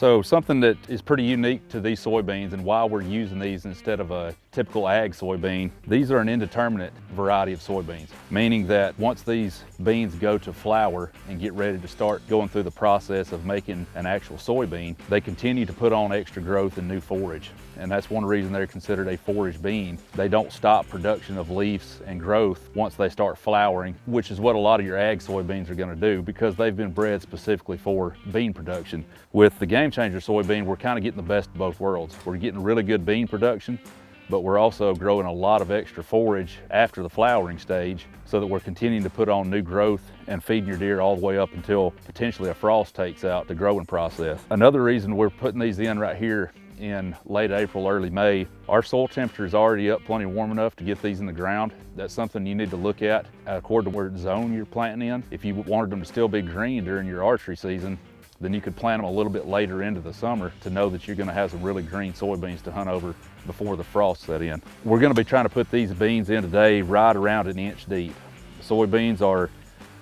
So something that is pretty unique to these soybeans and why we're using these instead of a typical ag soybean, these are an indeterminate variety of soybeans, meaning that once these beans go to flower and get ready to start going through the process of making an actual soybean, they continue to put on extra growth and new forage. And that's one reason they're considered a forage bean. They don't stop production of leaves and growth once they start flowering, which is what a lot of your ag soybeans are going to do because they've been bred specifically for bean production. With the Game Changer soybean, we're kind of getting the best of both worlds. We're getting really good bean production, but we're also growing a lot of extra forage after the flowering stage so that we're continuing to put on new growth and feeding your deer all the way up until potentially a frost takes out the growing process. Another reason we're putting these in right here in late April, early May, our soil temperature is already up plenty warm enough to get these in the ground. That's something you need to look at according to what zone you're planting in. If you wanted them to still be green during your archery season, then you could plant them a little bit later into the summer to know that you're going to have some really green soybeans to hunt over before the frost set in. We're going to be trying to put these beans in today right around an inch deep. Soybeans are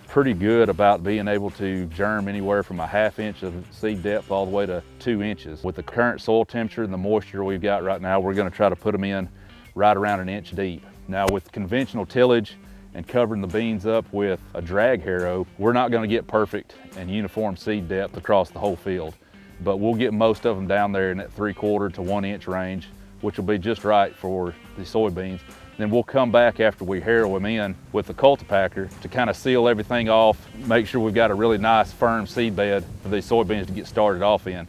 pretty good about being able to germ anywhere from a ½ inch of seed depth all the way to 2 inches. With the current soil temperature and the moisture we've got right now, we're going to try to put them in right around an inch deep. Now with conventional tillage and covering the beans up with a drag harrow, we're not going to get perfect and uniform seed depth across the whole field, but we'll get most of them down there in that 3/4 to 1 inch range, which will be just right for the soybeans. Then we'll come back after we harrow them in with the cultipacker to kind of seal everything off, make sure we've got a really nice firm seed bed for these soybeans to get started off in.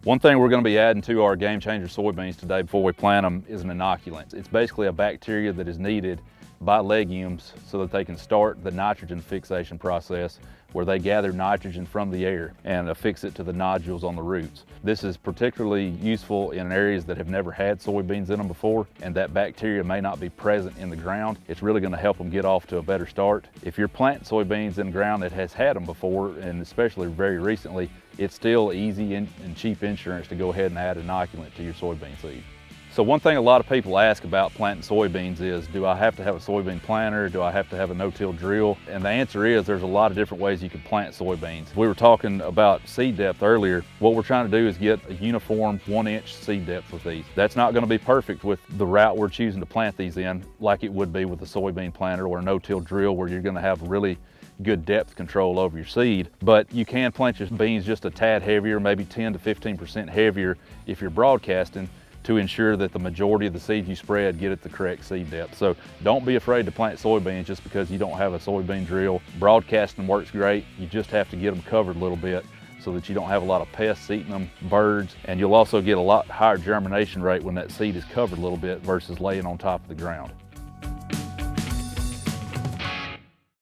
One thing we're going to be adding to our Game Changer soybeans today before we plant them is an inoculant. It's basically a bacteria that is needed by legumes so that they can start the nitrogen fixation process where they gather nitrogen from the air and affix it to the nodules on the roots. This is particularly useful in areas that have never had soybeans in them before, and that bacteria may not be present in the ground. It's really going to help them get off to a better start. If you're planting soybeans in ground that has had them before, and especially very recently, it's still easy and cheap insurance to go ahead and add inoculant to your soybean seed. So one thing a lot of people ask about planting soybeans is, do I have to have a soybean planter? Do I have to have a no-till drill? And the answer is there's a lot of different ways you can plant soybeans. We were talking about seed depth earlier. What we're trying to do is get a uniform 1 inch seed depth with these. That's not going to be perfect with the route we're choosing to plant these in, like it would be with a soybean planter or a no-till drill where you're going to have really good depth control over your seed. But you can plant your beans just a tad heavier, maybe 10 to 15% heavier if you're broadcasting, to ensure that the majority of the seeds you spread get at the correct seed depth. So don't be afraid to plant soybeans just because you don't have a soybean drill. Broadcasting works great. You just have to get them covered a little bit so that you don't have a lot of pests eating them, birds, and you'll also get a lot higher germination rate when that seed is covered a little bit versus laying on top of the ground.